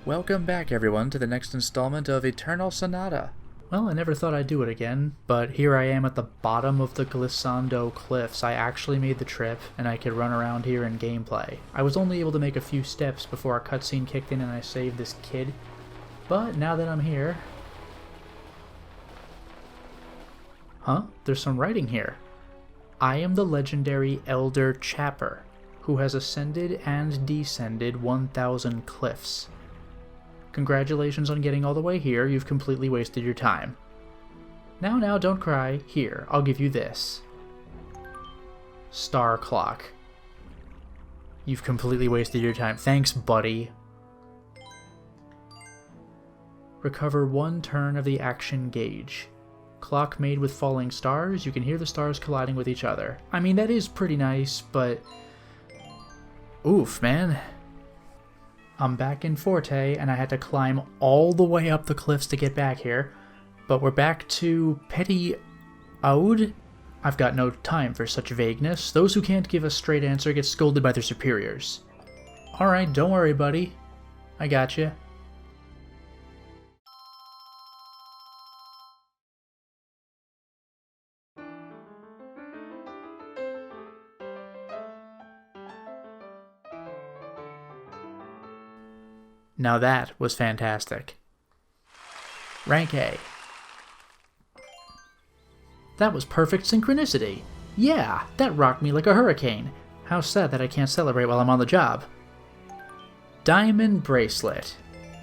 Welcome back everyone to the next installment of Eternal Sonata. Well, I never thought I'd do it again, but here I am at the bottom of the Glissando Cliffs. I actually made the trip, and I could run around here in gameplay. I was only able to make a few steps before a cutscene kicked in and I saved this kid. But now that I'm here... Huh? There's some writing here. I am the legendary Elder Chapper, who has ascended and descended 1,000 cliffs. Congratulations on getting all the way here, you've completely wasted your time. Now, don't cry. Here, I'll give you this. Star Clock. You've completely wasted your time. Thanks, buddy. Recover 1 turn of the action gauge. Clock made with falling stars, you can hear the stars colliding with each other. I mean, that is pretty nice, but... Oof, man. I'm back in Forte, and I had to climb all the way up the cliffs to get back here. But we're back to Petty Aude? I've got no time for such vagueness. Those who can't give a straight answer get scolded by their superiors. Alright, don't worry, buddy. I got you. Now that was fantastic. Rank A. That was perfect synchronicity. Yeah, that rocked me like a hurricane. How sad that I can't celebrate while I'm on the job. Diamond bracelet.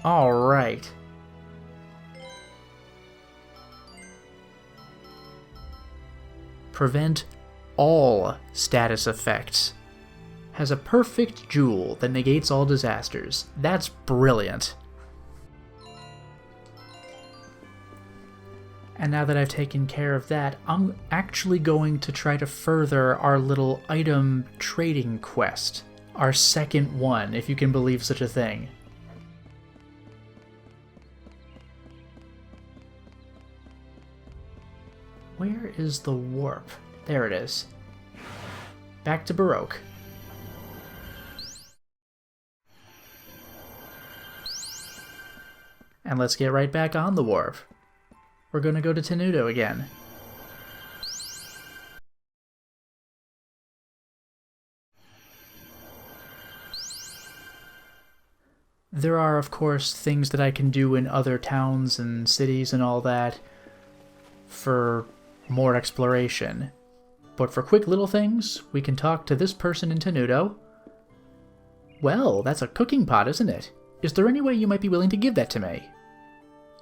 Alright. Prevent all status effects. Has a perfect jewel that negates all disasters. That's brilliant. And now that I've taken care of that, I'm actually going to try to further our little item trading quest. Our second one, if you can believe such a thing. Where is the warp? There it is. Back to Baroque. And let's get right back on the warp. We're going to go to Tenuto again. There are, of course, things that I can do in other towns and cities and all that for more exploration. But for quick little things, we can talk to this person in Tenuto. Well, that's a cooking pot, isn't it? Is there any way you might be willing to give that to me?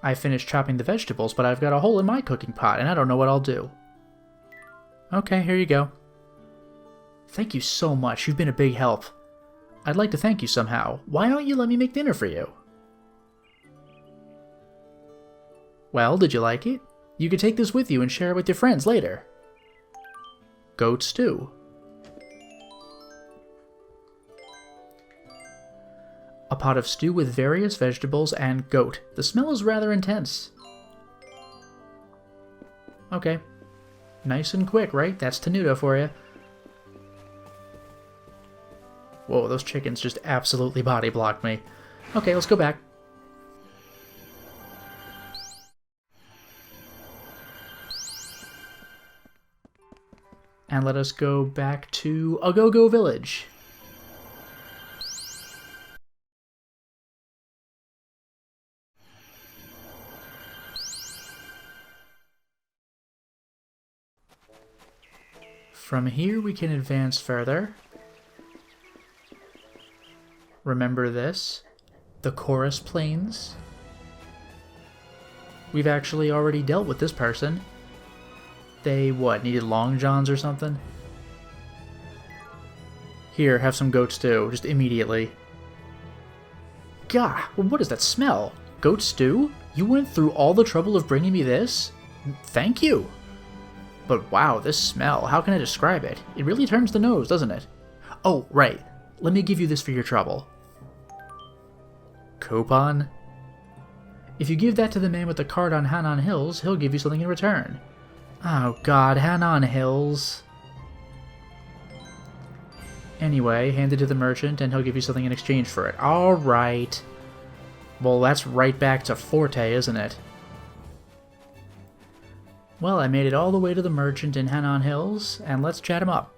I finished chopping the vegetables, but I've got a hole in my cooking pot, and I don't know what I'll do. Okay, here you go. Thank you so much, you've been a big help. I'd like to thank you somehow. Why don't you let me make dinner for you? Well, did you like it? You could take this with you and share it with your friends later. Goat stew. A pot of stew with various vegetables and goat. The smell is rather intense. Okay. Nice and quick, right? That's Tenuto for you. Whoa, those chickens just absolutely body blocked me. Okay, let's go back. And let us go back to Agogo Village. From here we can advance further. Remember this? The Chorus Plains. We've actually already dealt with this person. They, what, needed long johns or something? Here, have some goat stew, just immediately. Gah, what is that smell? Goat stew? You went through all the trouble of bringing me this? Thank you! But wow, this smell, how can I describe it? It really turns the nose, doesn't it? Oh, right. Let me give you this for your trouble. Coupon? If you give that to the man with the card on Hanan Hills, he'll give you something in return. Oh god, Hanan Hills. Anyway, hand it to the merchant and he'll give you something in exchange for it. Alright. Well, that's right back to Forte, isn't it? Well, I made it all the way to the merchant in Hanon Hills, and let's chat him up.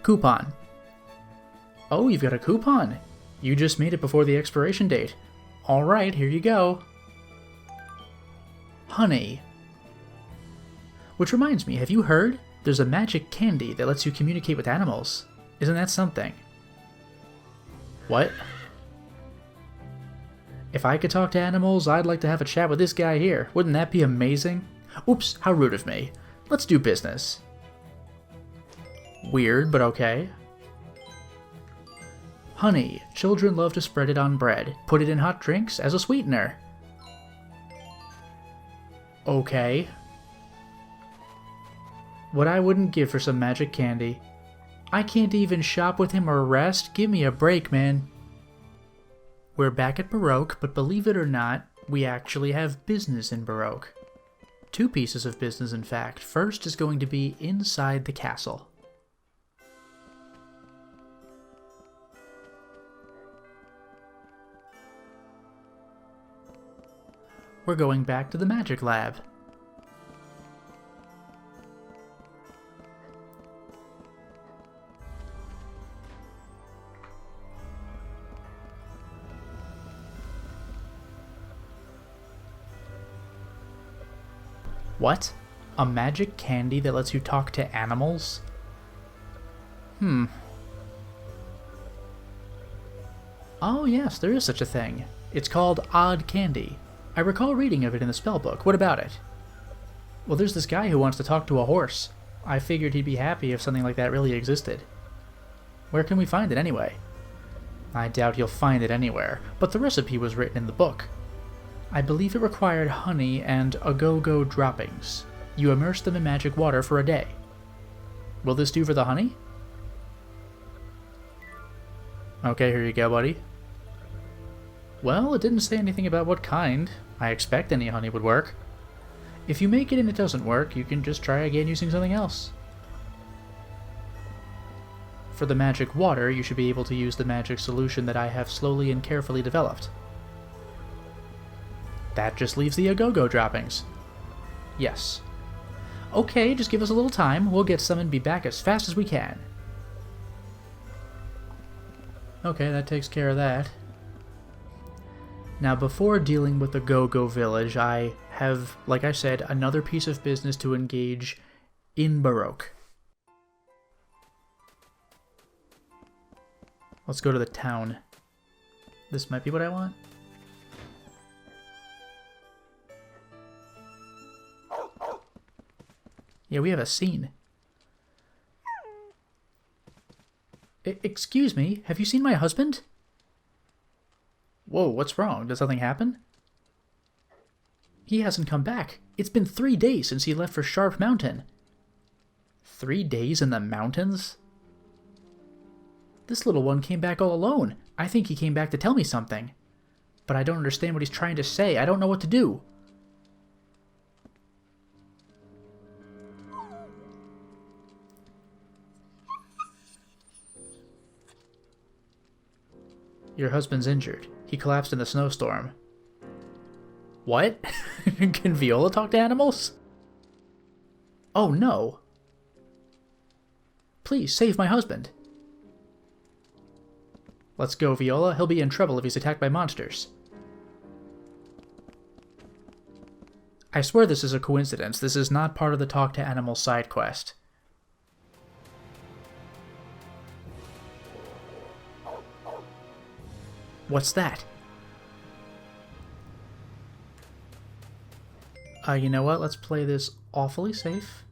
Coupon. Oh, you've got a coupon. You just made it before the expiration date. Alright, here you go. Honey. Which reminds me, have you heard? There's a magic candy that lets you communicate with animals. Isn't that something? What? If I could talk to animals, I'd like to have a chat with this guy here. Wouldn't that be amazing? Oops, how rude of me. Let's do business. Weird, but okay. Honey. Children love to spread it on bread. Put it in hot drinks as a sweetener. Okay. What I wouldn't give for some magic candy. I can't even shop with him or rest. Give me a break, man. We're back at Baroque, but believe it or not, we actually have business in Baroque. 2 pieces of business, in fact. First is going to be inside the castle. We're going back to the magic lab. What? A magic candy that lets you talk to animals? Oh yes, there is such a thing. It's called Odd Candy. I recall reading of it in the spellbook. What about it? Well, there's this guy who wants to talk to a horse. I figured he'd be happy if something like that really existed. Where can we find it anyway? I doubt you'll find it anywhere, but the recipe was written in the book. I believe it required honey and go-go droppings. You immerse them in magic water for a day. Will this do for the honey? Okay, here you go, buddy. Well, it didn't say anything about what kind. I expect any honey would work. If you make it and it doesn't work, you can just try again using something else. For the magic water, you should be able to use the magic solution that I have slowly and carefully developed. That just leaves the go-go droppings. Yes. Okay, just give us a little time. We'll get some and be back as fast as we can. Okay, that takes care of that. Now, before dealing with the go-go village, I have, like I said, another piece of business to engage in Baroque. Let's go to the town. This might be what I want. Yeah, we have a scene. Excuse me, have you seen my husband? Whoa, what's wrong? Did something happen? He hasn't come back. It's been 3 days since he left for Sharp Mountain. 3 days in the mountains? This little one came back all alone. I think he came back to tell me something. But I don't understand what he's trying to say. I don't know what to do. Your husband's injured. He collapsed in the snowstorm. What? Can Viola talk to animals? Oh no. Please, save my husband. Let's go, Viola. He'll be in trouble if he's attacked by monsters. I swear this is a coincidence. This is not part of the Talk to Animals side quest. What's that? You know what? Let's play this awfully safe.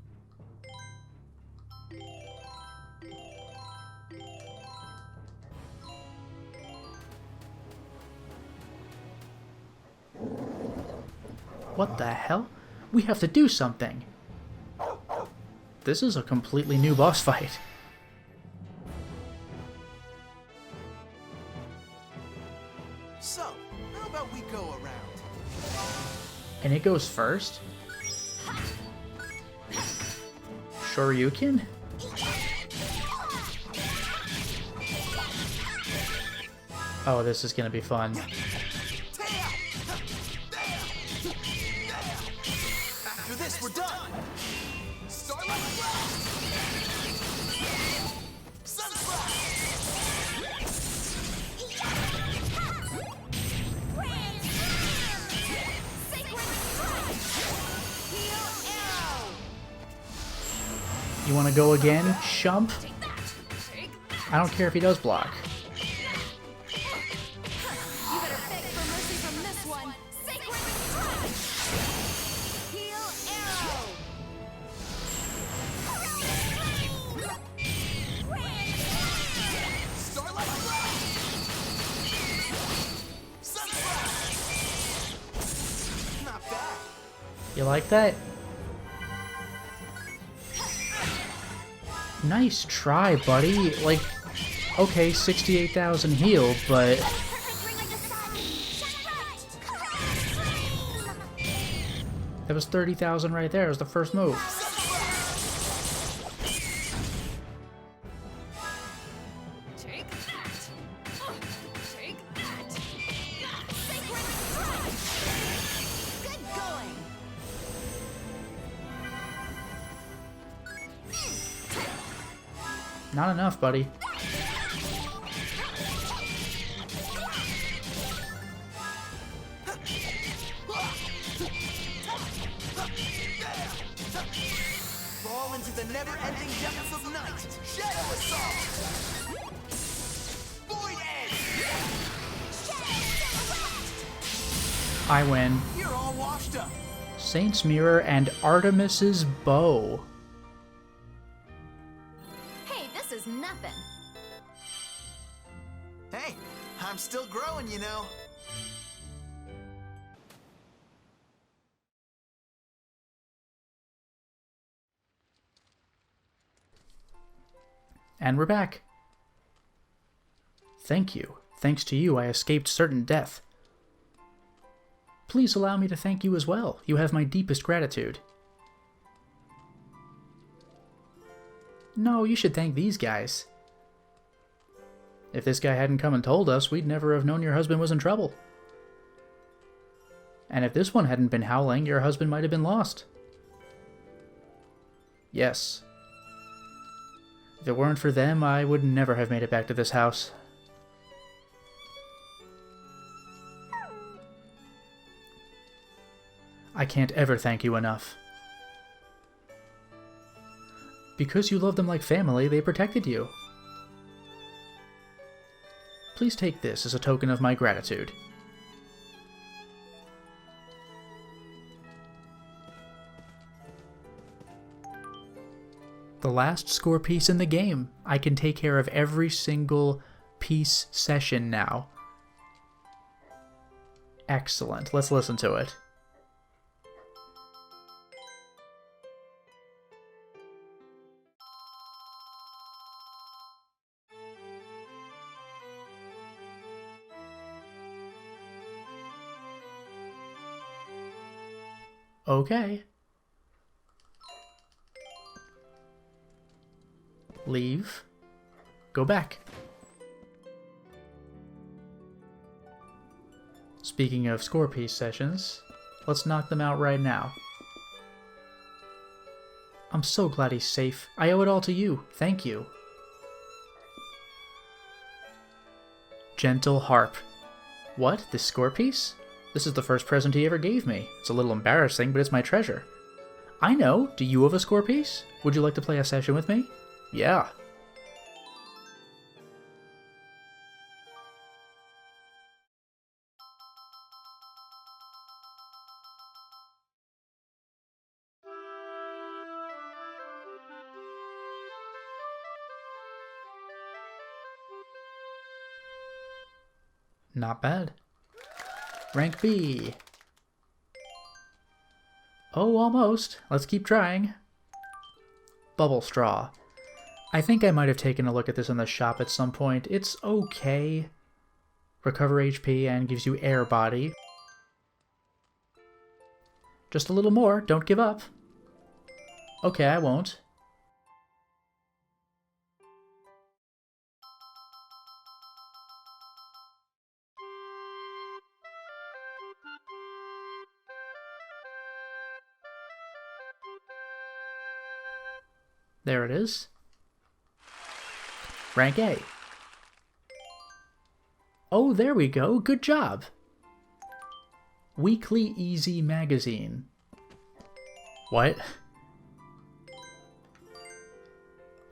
What the hell? We have to do something. This is a completely new boss fight. So, how about we go around? And it goes first? Shoryuken? Oh, this is gonna be fun. You want to go again, chump? I don't care if he does block. You better beg for mercy from this one. Sacred Strike! Heal arrow! Starlight Sunrise! Not bad. You like that? Nice try, buddy. Like, okay, 68,000 healed, but... That was 30,000 right there. It was the first move. Take that! Take that! Sacred Strike! Good going! Not enough, buddy. Fall into the never-ending depths of night. Shadow Assault! Void Edge! I win. You're all washed up. Saint's Mirror and Artemis's Bow. Hey, this is nothing. Hey, I'm still growing, you know. And we're back. Thank you. Thanks to you, I escaped certain death. Please allow me to thank you as well. You have my deepest gratitude. No, you should thank these guys. If this guy hadn't come and told us, we'd never have known your husband was in trouble. And if this one hadn't been howling, your husband might have been lost. Yes. If it weren't for them, I would never have made it back to this house. I can't ever thank you enough. Because you loved them like family, they protected you. Please take this as a token of my gratitude. The last score piece in the game. I can take care of every single piece session now. Excellent. Let's listen to it. Okay. Leave. Go back. Speaking of score piece sessions, let's knock them out right now. I'm so glad he's safe. I owe it all to you. Thank you. Gentle Harp. What? This score piece? This is the first present he ever gave me. It's a little embarrassing, but it's my treasure. I know. Do you have a score piece? Would you like to play a session with me? Yeah. Not bad. Rank B. Oh, almost. Let's keep trying. Bubble Straw. I think I might have taken a look at this in the shop at some point. It's okay. Recover HP and gives you air body. Just a little more. Don't give up. Okay, I won't. There it is. Rank A. Oh, there we go. Good job. Weekly Easy Magazine. What?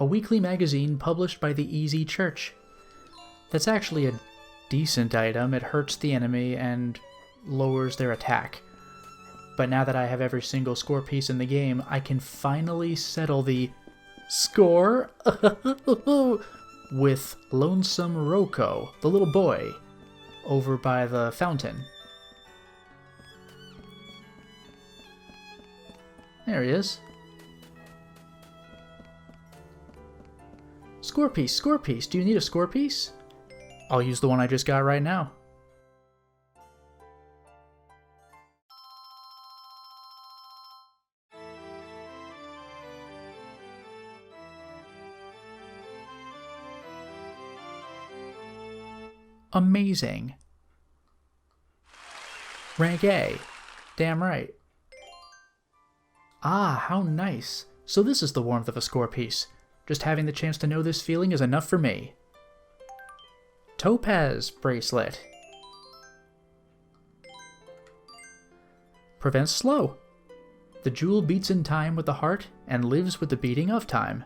a weekly magazine published by the Easy Church. That's actually a decent item. It hurts the enemy and lowers their attack. But now that I have every single score piece in the game, I can finally settle the score with Lonesome Roko, the little boy, over by the fountain. There he is. Score piece, score piece. Do you need a score piece? I'll use the one I just got right now. Amazing. Rank A. Damn right. Ah, how nice. So this is the warmth of a score piece. Just having the chance to know this feeling is enough for me. Topaz bracelet. Prevents slow. The jewel beats in time with the heart and lives with the beating of time.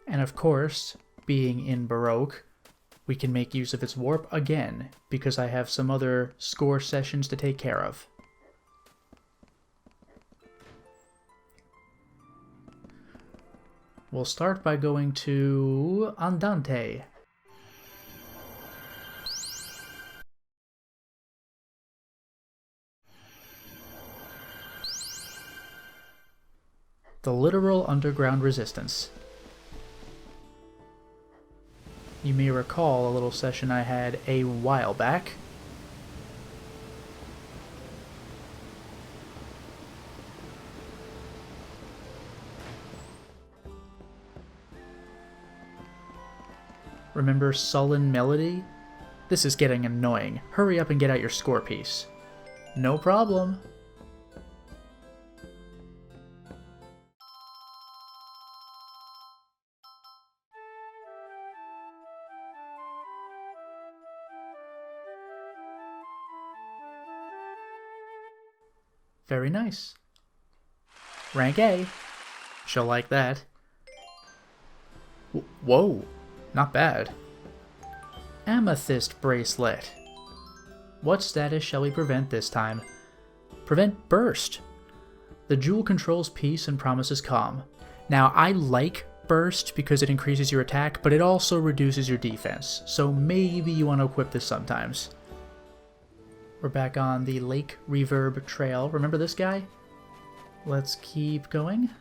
And of course, being in Baroque, we can make use of its warp again, because I have some other score sessions to take care of. We'll start by going to Andante. The literal underground resistance. You may recall a little session I had a while back. Remember Sullen Melody? This is getting annoying. Hurry up and get out your score piece. No problem. Very nice. Rank A. She'll like that. Whoa, not bad. Amethyst bracelet. What status shall we prevent this time? Prevent burst. The jewel controls peace and promises calm. Now, I like burst because it increases your attack, but it also reduces your defense, so maybe you want to equip this sometimes. We're back on the Lake Reverb Trail. Remember this guy? Let's keep going.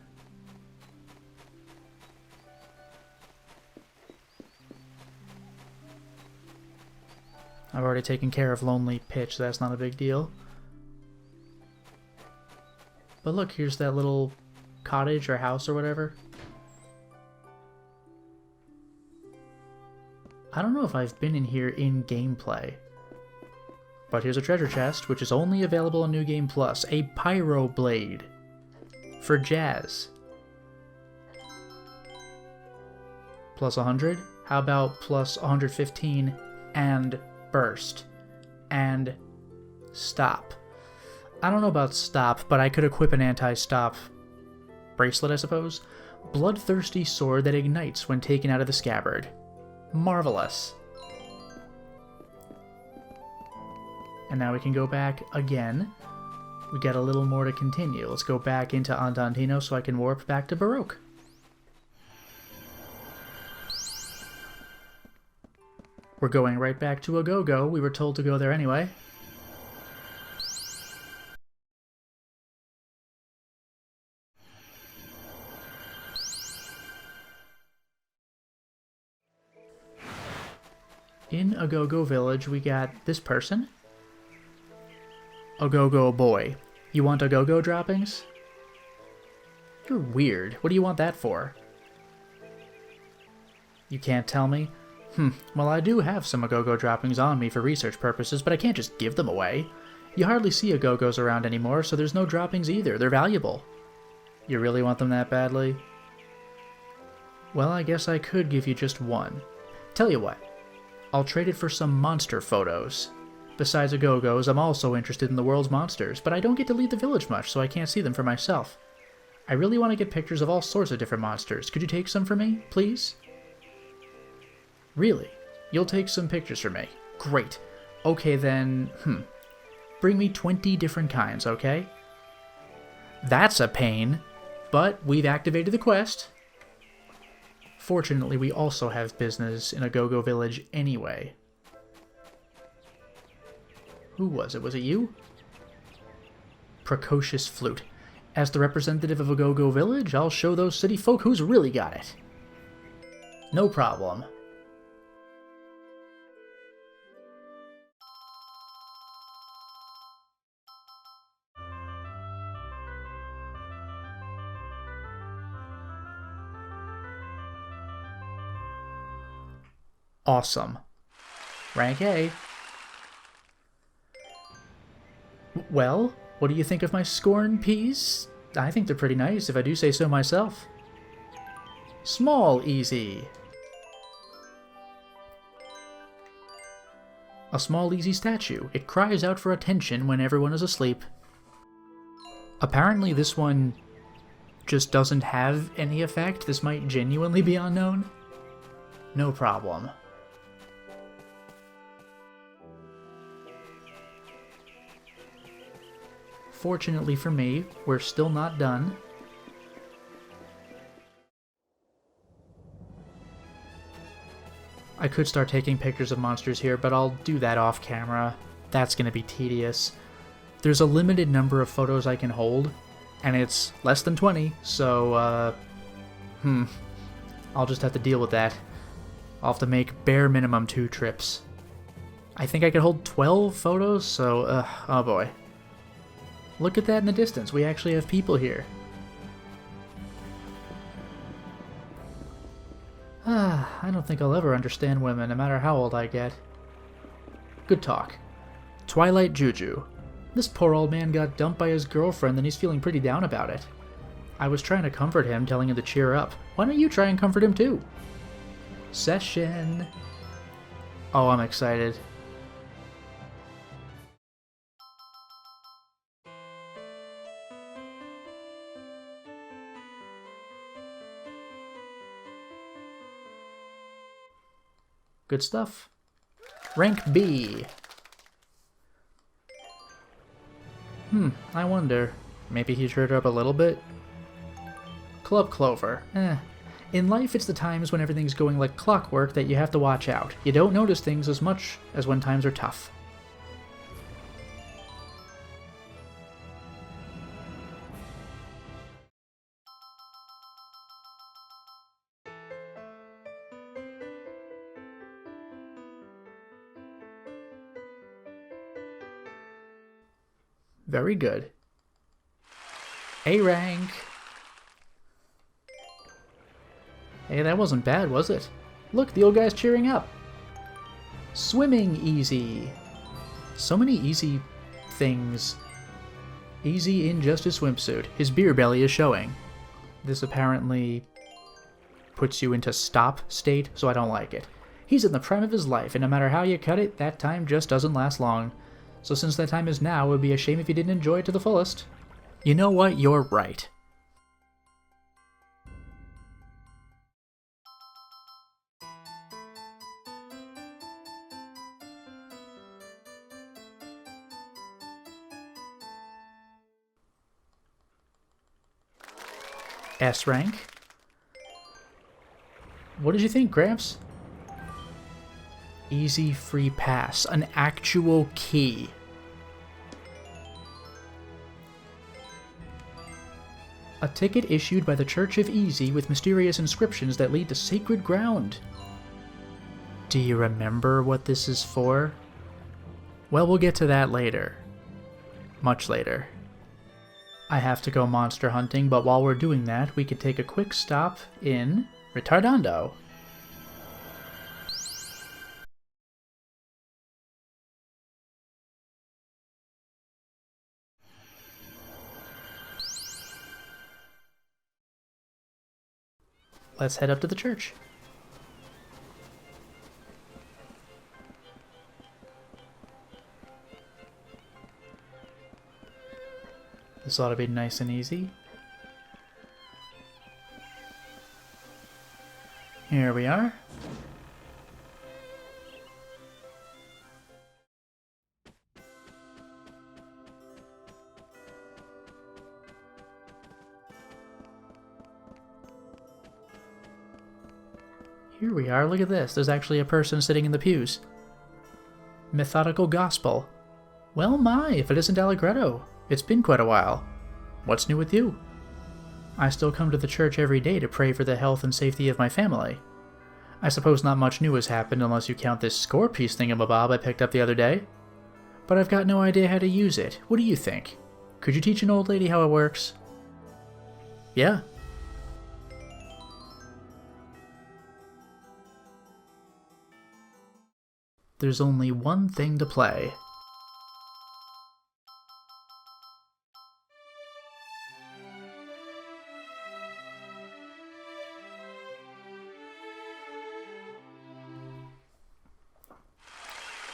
I've already taken care of Lonely Pitch, so that's not a big deal. But look, here's that little cottage or house or whatever. I don't know if I've been in here in gameplay. But here's a treasure chest, which is only available on New Game Plus. A Pyro Blade. For jazz. Plus 100? How about plus 115 and burst? And stop. I don't know about stop, but I could equip an anti-stop bracelet, I suppose. Bloodthirsty sword that ignites when taken out of the scabbard. Marvelous. And now we can go back again. We got a little more to continue. Let's go back into Andantino so I can warp back to Baroque. We're going right back to Agogo. We were told to go there anyway. In Agogo Village, we got this person. Agogo boy. You want Agogo droppings? You're weird. What do you want that for? You can't tell me? Well, I do have some Agogo droppings on me for research purposes, but I can't just give them away. You hardly see Agogos around anymore, so there's no droppings either. They're valuable. You really want them that badly? Well, I guess I could give you just one. Tell you what. I'll trade it for some monster photos. Besides Agogos, I'm also interested in the world's monsters, but I don't get to leave the village much, so I can't see them for myself. I really want to get pictures of all sorts of different monsters. Could you take some for me, please? Really? You'll take some pictures for me. Great. Okay then, bring me 20 different kinds, okay? That's a pain, but we've activated the quest. Fortunately, we also have business in a go-go village anyway. Who was it? Was it you? Precocious Flute. As the representative of a go-go village, I'll show those city folk who's really got it. No problem. Awesome. Rank A. Well, what do you think of my scorn peas? I think they're pretty nice, if I do say so myself. Small easy. A small easy statue. It cries out for attention when everyone is asleep. Apparently this one just doesn't have any effect. This might genuinely be unknown. No problem. Fortunately for me, we're still not done. I could start taking pictures of monsters here, but I'll do that off camera. That's gonna be tedious. There's a limited number of photos I can hold, and it's less than 20, so, I'll just have to deal with that. I'll have to make bare minimum 2 trips. I think I could hold 12 photos, so, oh boy. Look at that in the distance, we actually have people here. I don't think I'll ever understand women, no matter how old I get. Good talk. Twilight Juju. This poor old man got dumped by his girlfriend and he's feeling pretty down about it. I was trying to comfort him, telling him to cheer up. Why don't you try and comfort him too? Session. Oh, I'm excited. Good stuff. Rank B. I wonder. Maybe he cheered her up a little bit? Club Clover. In life, it's the times when everything's going like clockwork that you have to watch out. You don't notice things as much as when times are tough. Very good. A rank. Hey, that wasn't bad, was it? Look, the old guy's cheering up. Swimming easy. So many easy things. Easy in just a swimsuit. His beer belly is showing. This apparently puts you into stop state, so I don't like it. He's in the prime of his life, and no matter how you cut it, that time just doesn't last long. So since that time is now, it would be a shame if you didn't enjoy it to the fullest. You know what? You're right. S rank. What did you think, Gramps? Easy free pass. An actual key. A ticket issued by the Church of Easy with mysterious inscriptions that lead to sacred ground. Do you remember what this is for? Well, we'll get to that later. Much later. I have to go monster hunting, but while we're doing that, we could take a quick stop in Retardando. Let's head up to the church. This ought to be nice and easy. Here we are. Here we are, look at this. There's actually a person sitting in the pews. Methodical Gospel. Well, my, if it isn't Allegretto. It's been quite a while. What's new with you? I still come to the church every day to pray for the health and safety of my family. I suppose not much new has happened unless you count this score piece thingamabob I picked up the other day. But I've got no idea how to use it. What do you think? Could you teach an old lady how it works? Yeah. There's only one thing to play.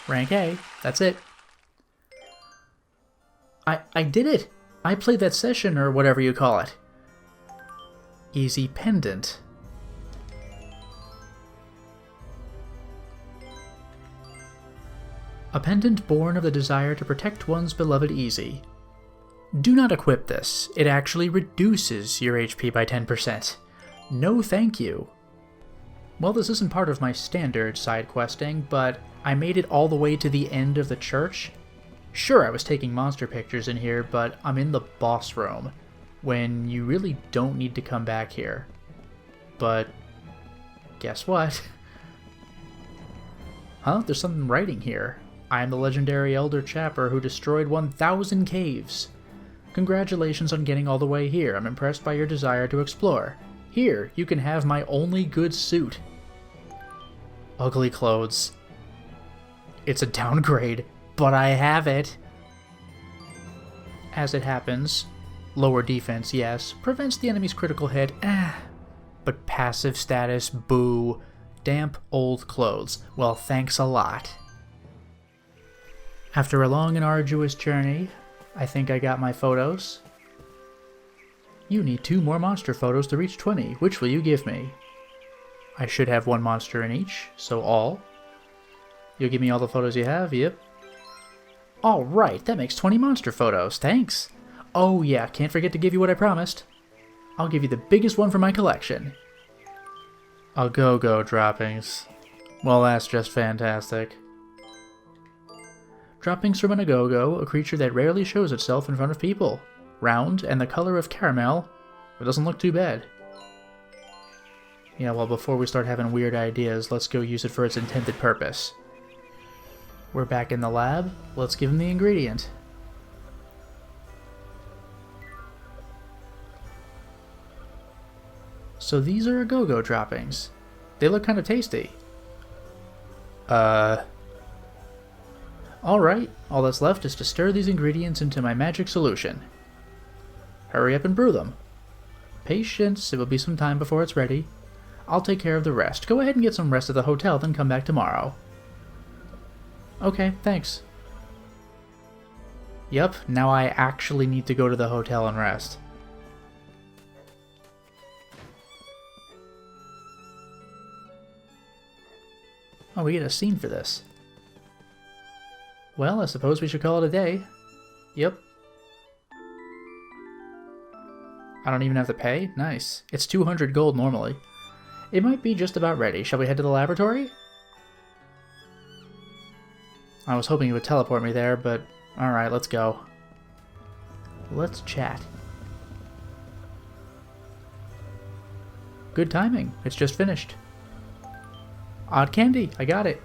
Rank A, that's it. I did it! I played that session, or whatever you call it. Easy Pendant. A pendant born of the desire to protect one's beloved Easy. Do not equip this. It actually reduces your HP by 10%. No thank you. Well, this isn't part of my standard side questing, but I made it all the way to the end of the church. Sure, I was taking monster pictures in here, but I'm in the boss room, when you really don't need to come back here. But guess what? Huh? There's something writing here. I am the legendary Elder Chapper who destroyed 1,000 caves. Congratulations on getting all the way here. I'm impressed by your desire to explore. Here, you can have my only good suit. Ugly clothes. It's a downgrade, but I have it. As it happens, lower defense, yes, prevents the enemy's critical hit, but passive status, boo. Damp old clothes. Well, thanks a lot. After a long and arduous journey, I think I got my photos. You need 2 more monster photos to reach 20. Which will you give me? I should have 1 monster in each, so all. You'll give me all the photos you have? Yep. Alright, that makes 20 monster photos. Thanks. Oh yeah, can't forget to give you what I promised. I'll give you the biggest one from my collection. A go-go droppings. Well, that's just fantastic. Droppings from an Agogo, a creature that rarely shows itself in front of people. Round, and the color of caramel. It doesn't look too bad. Yeah, well, before we start having weird ideas, let's go use it for its intended purpose. We're back in the lab. Let's give him the ingredient. So these are Agogo droppings. They look kind of tasty. Alright, all that's left is to stir these ingredients into my magic solution. Hurry up and brew them. Patience, it will be some time before it's ready. I'll take care of the rest. Go ahead and get some rest at the hotel, then come back tomorrow. Okay, thanks. Yep, now I actually need to go to the hotel and rest. Oh, we get a scene for this. Well, I suppose we should call it a day. Yep. I don't even have to pay? Nice. It's 200 gold normally. It might be just about ready. Shall we head to the laboratory? I was hoping you would teleport me there, but alright, let's go. Let's chat. Good timing. It's just finished. Odd candy. I got it.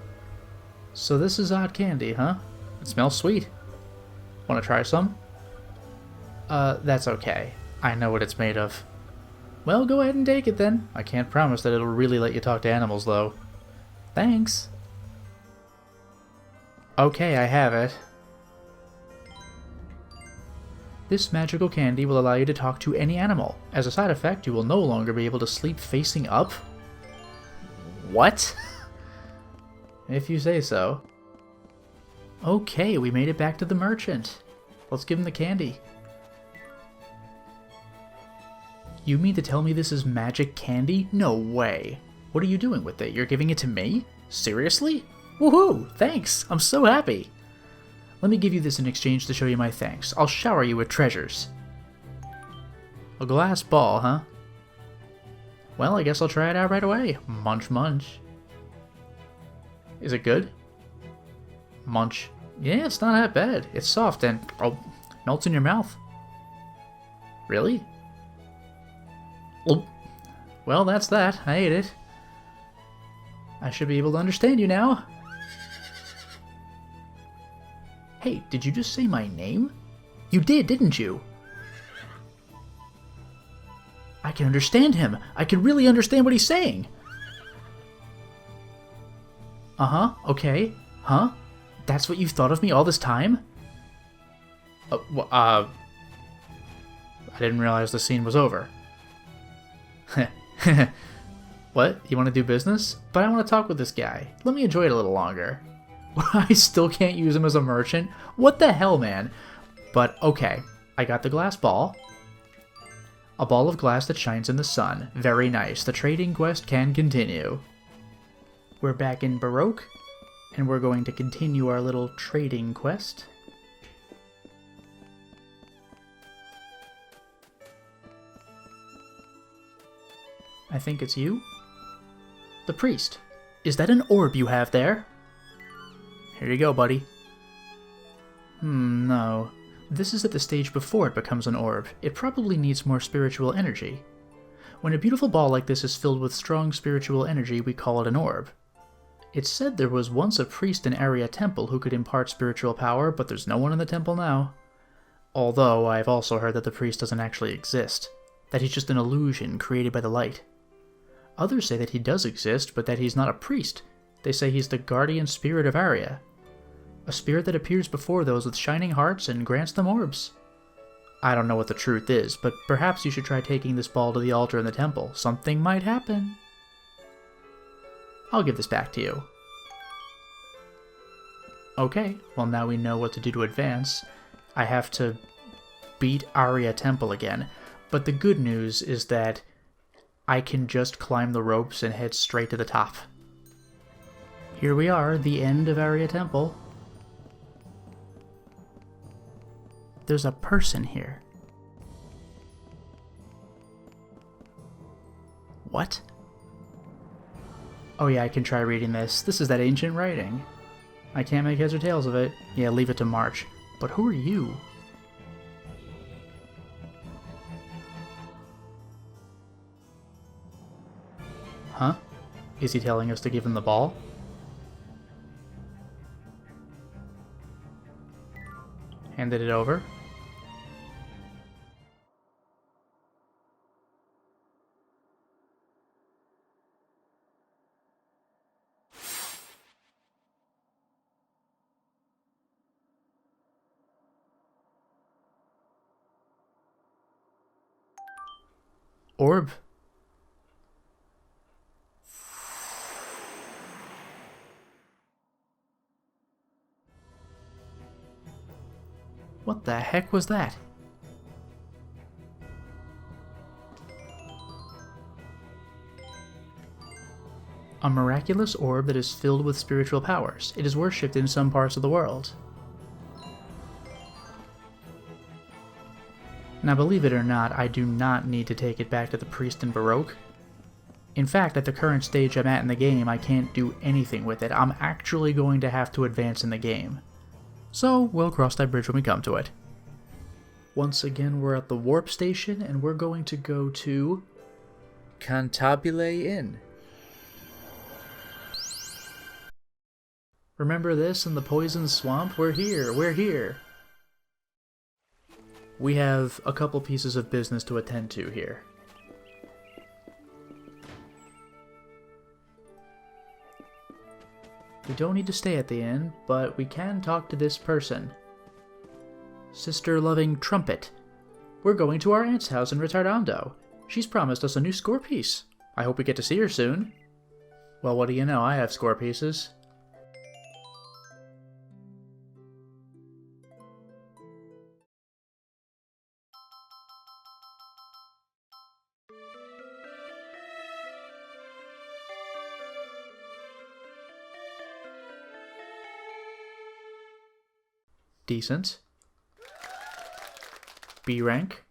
So this is odd candy, huh? It smells sweet. Want to try some? That's okay. I know what it's made of. Well, go ahead and take it then. I can't promise that it'll really let you talk to animals, though. Thanks. Okay, I have it. This magical candy will allow you to talk to any animal. As a side effect, you will no longer be able to sleep facing up. What? If you say so. Okay, we made it back to the merchant. Let's give him the candy. You mean to tell me this is magic candy? No way. What are you doing with it? You're giving it to me? Seriously? Woohoo! Thanks! I'm so happy! Let me give you this in exchange to show you my thanks. I'll shower you with treasures. A glass ball, huh? Well, I guess I'll try it out right away. Munch, munch. Is it good? Munch. Yeah, it's not that bad. It's soft and, oh, melts in your mouth. Really? Oh. Well, that's that. I ate it. I should be able to understand you now. Hey, did you just say my name? You did, didn't you? I can understand him. I can really understand what he's saying. Uh-huh, okay. Huh? That's what you've thought of me all this time? I didn't realize the scene was over. What? You want to do business? But I want to talk with this guy. Let me enjoy it a little longer. I still can't use him as a merchant? What the hell, man? But okay, I got the glass ball. A ball of glass that shines in the sun. Very nice. The trading quest can continue. We're back in Baroque, and we're going to continue our little trading quest. I think it's you? The priest. Is that an orb you have there? Here you go, buddy. No. This is at the stage before it becomes an orb. It probably needs more spiritual energy. When a beautiful ball like this is filled with strong spiritual energy, we call it an orb. It's said there was once a priest in Area Temple who could impart spiritual power, but there's no one in the temple now. Although, I've also heard that the priest doesn't actually exist. That he's just an illusion created by the light. Others say that he does exist, but that he's not a priest. They say he's the guardian spirit of Aria. A spirit that appears before those with shining hearts and grants them orbs. I don't know what the truth is, but perhaps you should try taking this ball to the altar in the temple. Something might happen. I'll give this back to you. Okay, well now we know what to do to advance. I have to beat Aria Temple again, but the good news is that I can just climb the ropes and head straight to the top. Here we are, the end of Aria Temple. There's a person here. What? Oh yeah, I can try reading this. This is that ancient writing. I can't make heads or tails of it. Yeah, leave it to March. But who are you? Huh? Is he telling us to give him the ball? Handed it over. Orb. What the heck was that? A miraculous orb that is filled with spiritual powers. It is worshipped in some parts of the world. Now, believe it or not, I do not need to take it back to the priest in Baroque. In fact, at the current stage I'm at in the game, I can't do anything with it. I'm actually going to have to advance in the game. So, we'll cross that bridge when we come to it. Once again, we're at the warp station, and we're going to go to Cantabile Inn. Remember this in the poison swamp? We're here, we're here. We have a couple pieces of business to attend to here. We don't need to stay at the inn, but we can talk to this person. Sister-loving Trumpet. We're going to our aunt's house in Retardando. She's promised us a new score piece. I hope we get to see her soon. Well, what do you know? I have score pieces. Decent. B rank.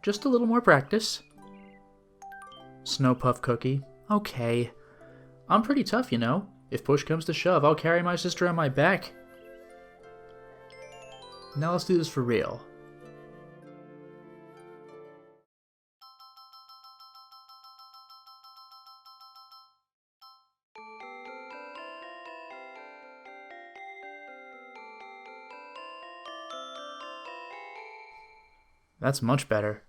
Just a little more practice. Snow Puff Cookie. Okay. I'm pretty tough, you know. If push comes to shove, I'll carry my sister on my back. Now let's do this for real. That's much better.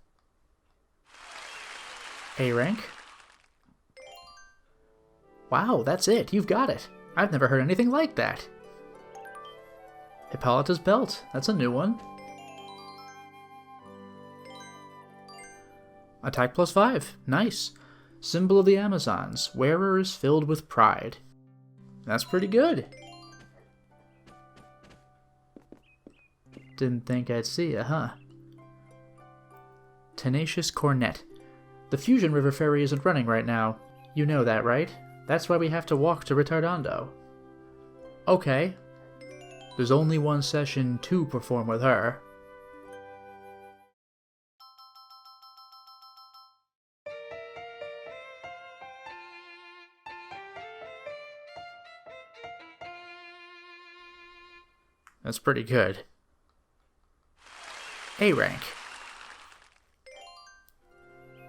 A rank? Wow, that's it. You've got it. I've never heard anything like that. Hippolyta's Belt. That's a new one. Attack +5. Nice. Symbol of the Amazons. Wearer is filled with pride. That's pretty good. Didn't think I'd see ya, huh? Tenacious Cornet. The Fusion River Ferry isn't running right now. You know that, right? That's why we have to walk to Retardando. Okay. There's only one session to perform with her. That's pretty good. A rank.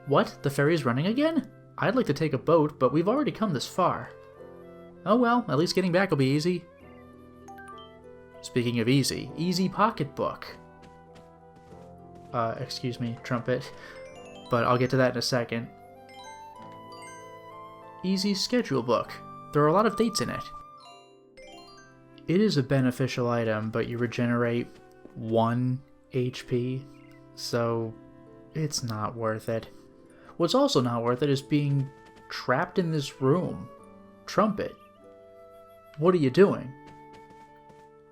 What? The ferry's running again? I'd like to take a boat, but we've already come this far. Oh well, at least getting back will be easy. Speaking of easy, easy pocketbook. Excuse me, trumpet. But I'll get to that in a second. Easy schedule book. There are a lot of dates in it. It is a beneficial item, but you regenerate 1 HP, so it's not worth it. What's also not worth it is being trapped in this room. Trumpet. What are you doing?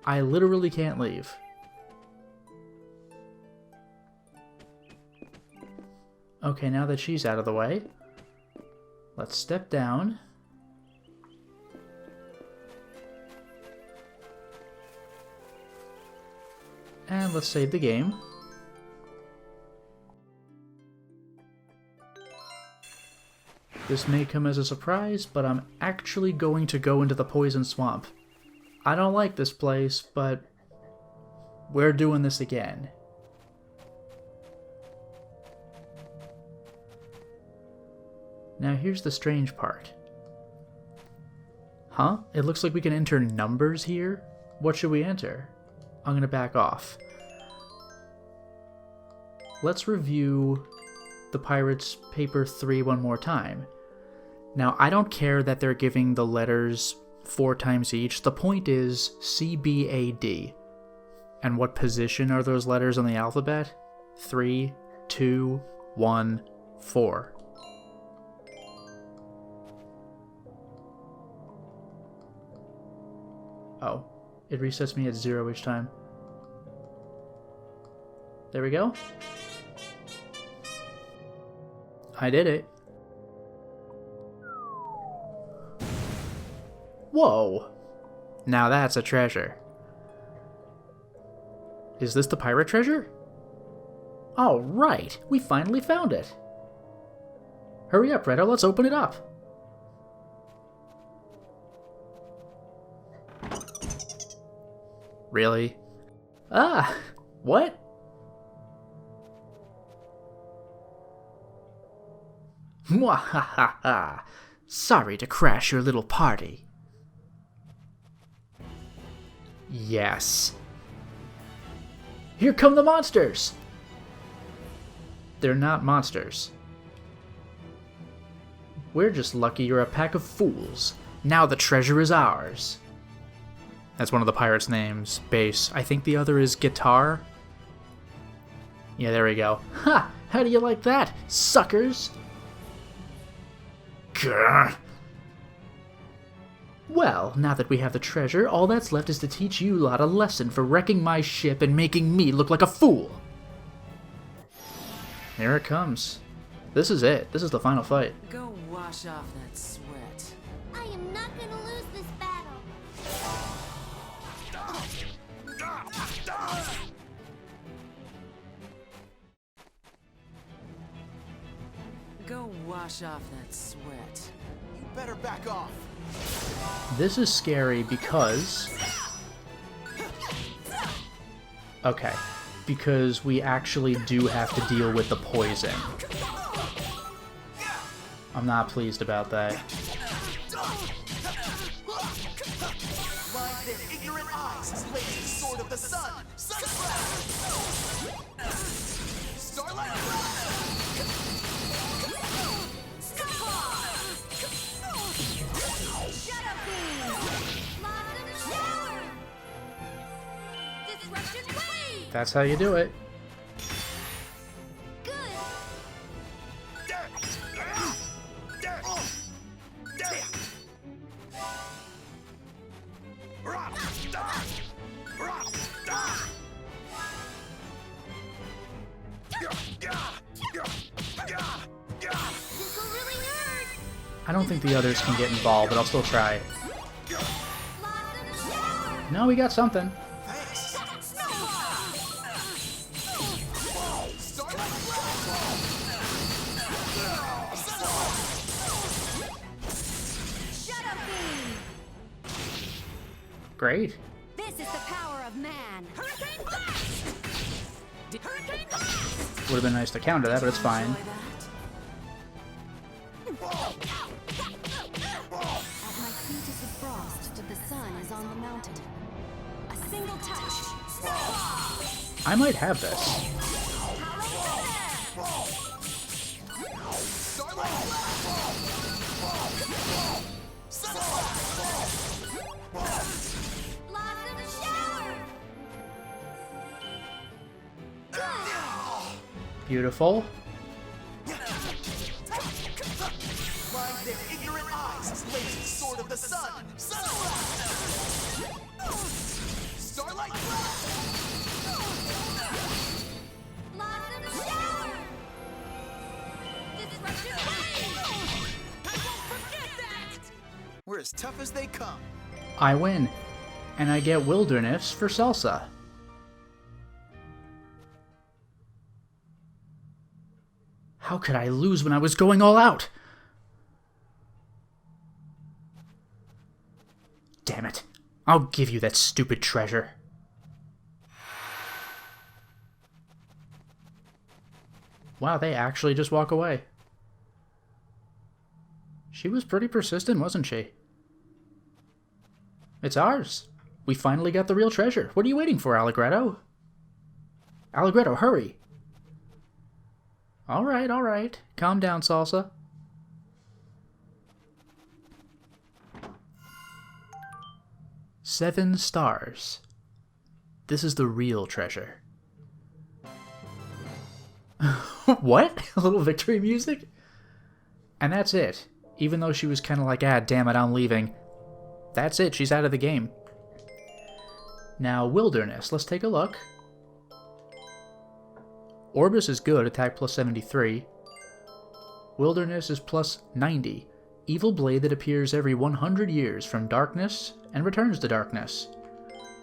I literally can't leave. Okay, now that she's out of the way, let's step down. And let's save the game. This may come as a surprise, but I'm actually going to go into the Poison Swamp. I don't like this place, but we're doing this again. Now here's the strange part. Huh? It looks like we can enter numbers here? What should we enter? I'm gonna back off. Let's review the Pirates Paper 3 one more time. Now, I don't care that they're giving the letters 4 times each. The point is CBAD. And what position are those letters on the alphabet? 3, 2, 1, 4. Oh, it resets me at 0 each time. There we go. I did it. Whoa! Now that's a treasure. Is this the pirate treasure? All right, we finally found it. Hurry up, Redo, let's open it up. Really? Ah, what? Mwahaha! Sorry to crash your little party. Yes. Here come the monsters! They're not monsters. We're just lucky you're a pack of fools. Now the treasure is ours. That's one of the pirates' names. Bass. I think the other is Guitar. Yeah, there we go. Ha! How do you like that, suckers? Grr. Well, now that we have the treasure, all that's left is to teach you lot a lesson for wrecking my ship and making me look like a fool. Here it comes. This is it. This is the final fight. Go wash off that sweat. I am not gonna lose this battle. wash off that sweat. You better back off. This is scary because... Okay. Because we actually do have to deal with the poison. I'm not pleased about that. Blind their ignorant eyes as lazy sword of the sun. Sunflower! Starlight Shut up, Beam! Blossom shower! Disruption wave! That's how you do it. Good! This'll really hurt! I don't think the others can get involved, but I'll still try. Blossom shower! No, we got something. Shut up, Beam! Great. This is the power of man! Hurricane blast! Hurricane blast! Would have been nice to counter that, but it's fine. Enjoy that? At my feet is the frost, but the sun is on the mountain. A single touch! I might have this. Blossom shower! Beautiful. blind their ignorant eyes as lazy sword of the sun. Sunflower! Starlight blast! Blossom shower! Disruption wave! I won't forget that! We're as tough as they come. I win. And I get Wilderness for Salsa. How could I lose when I was going all out? Damn it. I'll give you that stupid treasure. Wow, they actually just walk away. She was pretty persistent, wasn't she? It's ours. We finally got the real treasure. What are you waiting for, Allegretto? Allegretto, hurry! All right. Calm down, Salsa. Seven stars. This is the real treasure. What? A little victory music? And that's it. Even though she was kind of like, ah, damn it, I'm leaving. That's it, she's out of the game. Now, Wilderness, let's take a look. Orbis is good, attack plus 73. Wilderness is plus 90. Evil blade that appears every 100 years from darkness and returns to darkness.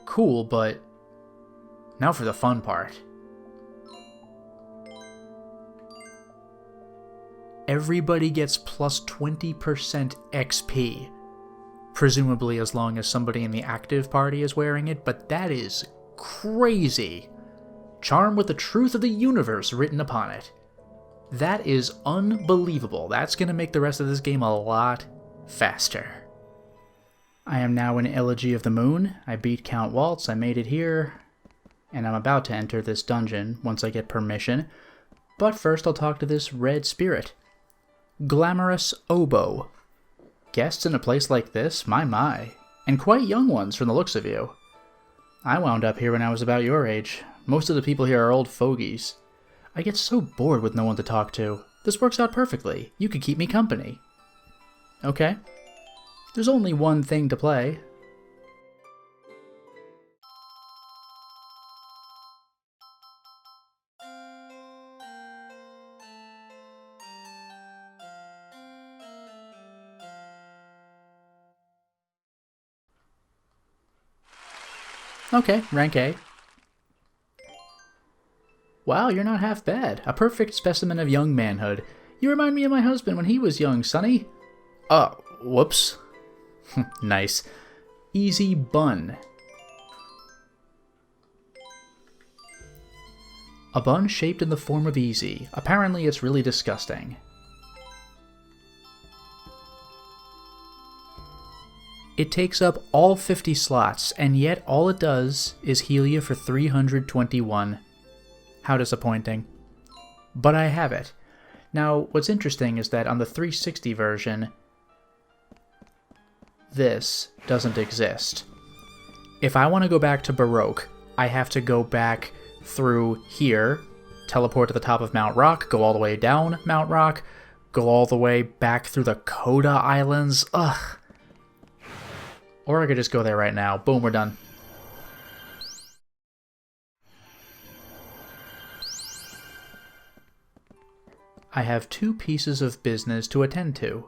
Cool, but now for the fun part. Everybody gets plus 20% XP. Presumably as long as somebody in the active party is wearing it, but that is crazy. Charm with the truth of the universe written upon it. That is unbelievable. That's going to make the rest of this game a lot faster. I am now in Elegy of the Moon. I beat Count Waltz, I made it here, and I'm about to enter this dungeon once I get permission. But first I'll talk to this red spirit. Glamorous Oboe. Guests in a place like this? My. And quite young ones from the looks of you. I wound up here when I was about your age. Most of the people here are old fogies. I get so bored with no one to talk to. This works out perfectly. You could keep me company. Okay. There's only one thing to play. Okay, rank A. Wow, you're not half bad. A perfect specimen of young manhood. You remind me of my husband when he was young, Sonny. Whoops. Nice. Easy bun. A bun shaped in the form of easy. Apparently it's really disgusting. It takes up all 50 slots, and yet all it does is heal you for 321. How disappointing. But I have it. Now, what's interesting is that on the 360 version, this doesn't exist. If I want to go back to Baroque, I have to go back through here, teleport to the top of Mount Rock, go all the way down Mount Rock, go all the way back through the Coda Islands. Ugh. Or I could just go there right now. Boom, we're done. I have 2 pieces of business to attend to.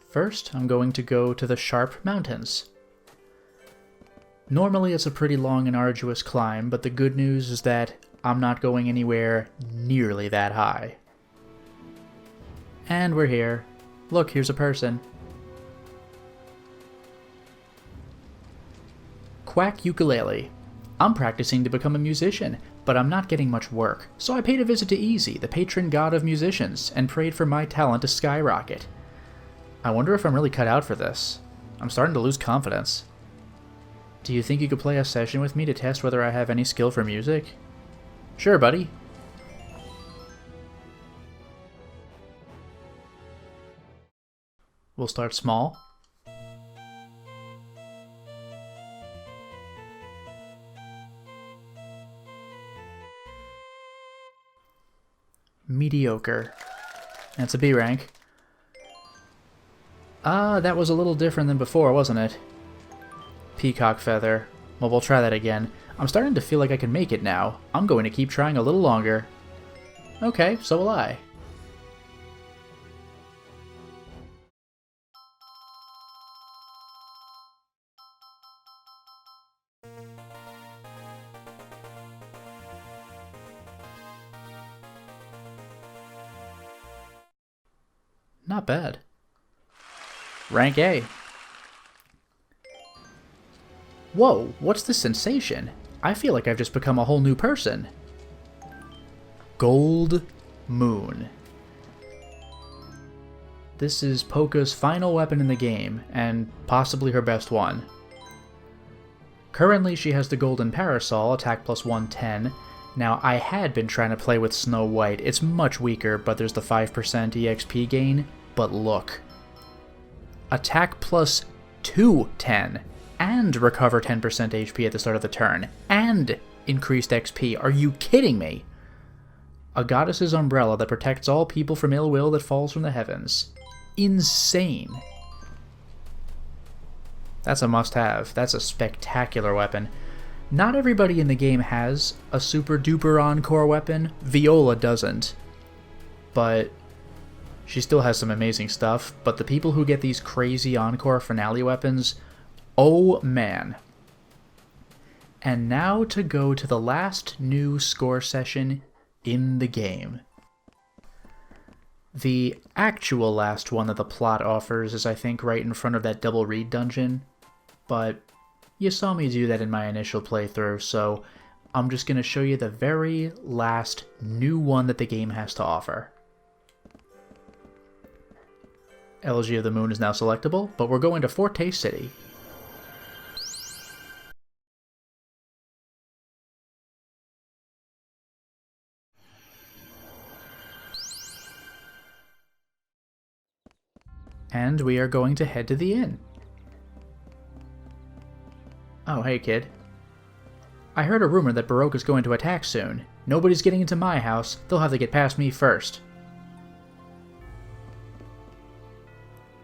First, I'm going to go to the Sharp Mountains. Normally it's a pretty long and arduous climb, but the good news is that I'm not going anywhere nearly that high. And we're here. Look, here's a person. Quack ukulele. I'm practicing to become a musician, but I'm not getting much work, so I paid a visit to Easy, the patron god of musicians, and prayed for my talent to skyrocket. I wonder if I'm really cut out for this. I'm starting to lose confidence. Do you think you could play a session with me to test whether I have any skill for music? Sure, buddy. We'll start small. Mediocre. That's a B rank. That was a little different than before, wasn't it? Peacock feather. Well, we'll try that again. I'm starting to feel like I can make it now. I'm going to keep trying a little longer. Okay, so will I. Not bad. Rank A. Whoa, what's this sensation? I feel like I've just become a whole new person. Gold Moon. This is Polka's final weapon in the game, and possibly her best one. Currently she has the Golden Parasol, attack plus 110. Now I had been trying to play with Snow White. It's much weaker, but there's the 5% EXP gain. But look. Attack plus 210. And recover 10% HP at the start of the turn, and increased XP. Are you kidding me? A goddess's umbrella that protects all people from ill will that falls from the heavens. Insane. That's a must-have. That's a spectacular weapon. Not everybody in the game has a super duper Encore weapon. Viola doesn't. But she still has some amazing stuff. But the people who get these crazy Encore finale weapons, oh man. And now to go to the last new score session in the game. The actual last one that the plot offers is, I think, right in front of that double reed dungeon, but you saw me do that in my initial playthrough, so I'm just going to show you the very last new one that the game has to offer. Elegy of the Moon is now selectable, but we're going to Forte City. And we are going to head to the inn. Oh, hey kid. I heard a rumor that Baroque is going to attack soon. Nobody's getting into my house. They'll have to get past me first.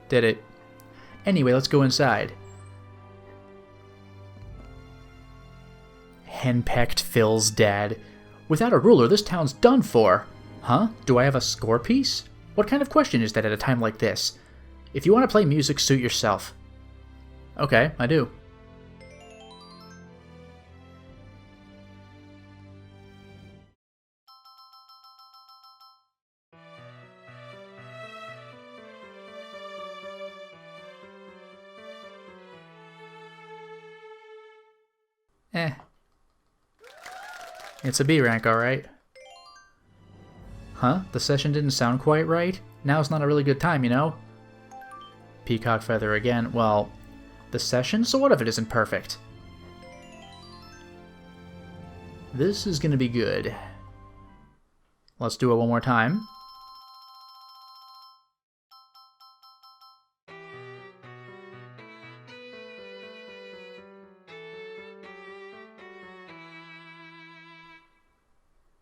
Did it. Anyway, let's go inside. Henpecked Phil's dad. Without a ruler, this town's done for. Huh? Do I have a score piece? What kind of question is that at a time like this? If you want to play music, suit yourself. Okay, I do. Eh. It's a B rank, alright. Huh? The session didn't sound quite right? Now's not a really good time, you know? Peacock Feather again. Well, the session? So what if it isn't perfect? This is gonna be good. Let's do it one more time.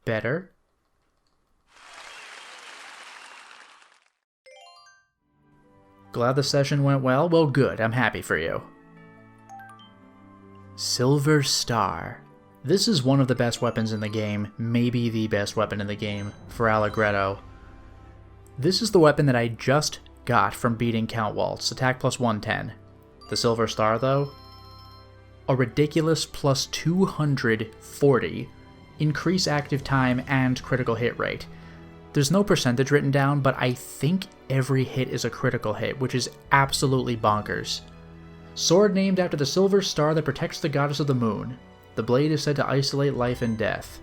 Better. Glad the session went well? Well, good. I'm happy for you. Silver Star. This is one of the best weapons in the game, maybe the best weapon in the game, for Allegretto. This is the weapon that I just got from beating Count Waltz, attack plus 110. The Silver Star, though? A ridiculous plus 240. Increase active time and critical hit rate. There's no percentage written down, but I think every hit is a critical hit, which is absolutely bonkers. Sword named after the silver star that protects the goddess of the moon. The blade is said to isolate life and death.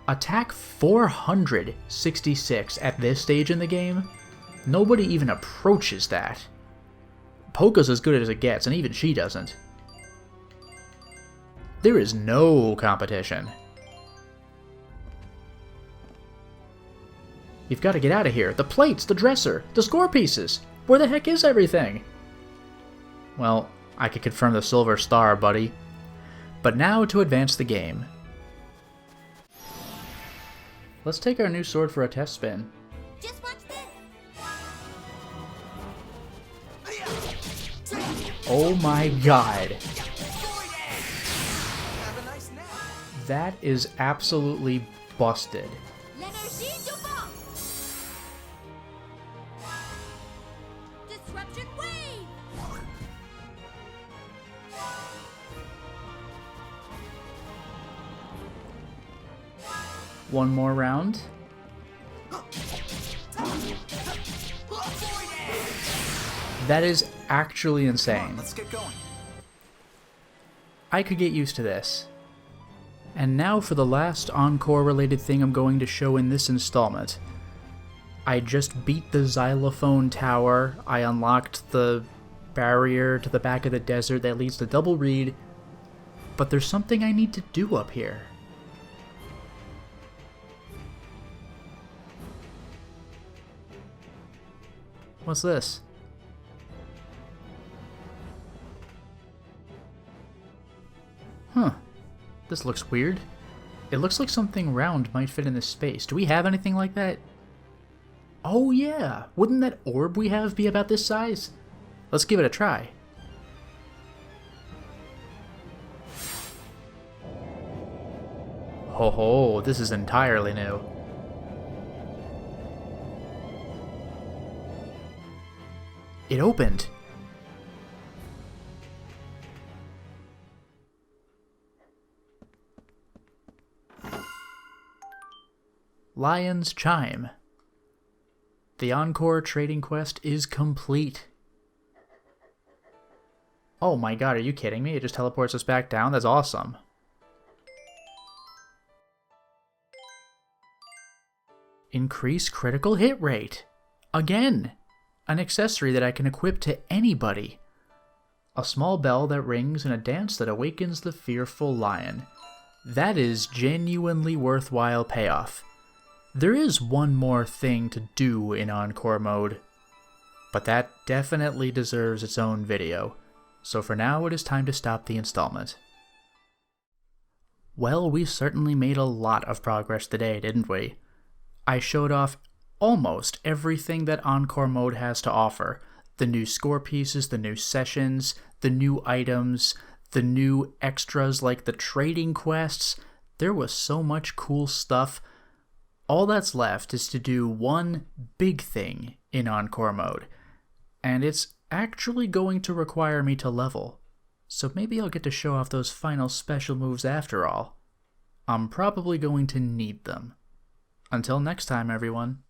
Attack 466 at this stage in the game? Nobody even approaches that. Polka's as good as it gets, and even she doesn't. There is no competition. You've got to get out of here. The plates, the dresser, the score pieces. Where the heck is everything? Well, I could confirm the silver star, buddy. But now to advance the game. Let's take our new sword for a test spin. Just watch this. Oh my god. Have a nice nap. That is absolutely busted. L'énergie du vent. Disruption wave. One more round. That is actually insane. Let's get going. I could get used to this. And now for the last Encore related thing I'm going to show in this installment. I just beat the xylophone tower, I unlocked the barrier to the back of the desert that leads to Double Reed, but there's something I need to do up here. What's this? Huh. This looks weird. It looks like something round might fit in this space. Do we have anything like that? Oh yeah! Wouldn't that orb we have be about this size? Let's give it a try. Ho ho, this is entirely new. It opened! Lion's Chime. The Encore trading quest is complete. Oh my god, are you kidding me? It just teleports us back down? That's awesome. Increase critical hit rate. Again! An accessory that I can equip to anybody. A small bell that rings and a dance that awakens the fearful lion. That is genuinely worthwhile payoff. There is one more thing to do in Encore mode, but that definitely deserves its own video, so for now it is time to stop the installment. Well, we certainly made a lot of progress today, didn't we? I showed off almost everything that Encore mode has to offer. The new score pieces, the new sessions, the new items, the new extras like the trading quests. There was so much cool stuff. All that's left is to do one big thing in Encore mode, and it's actually going to require me to level, so maybe I'll get to show off those final special moves after all. I'm probably going to need them. Until next time, everyone.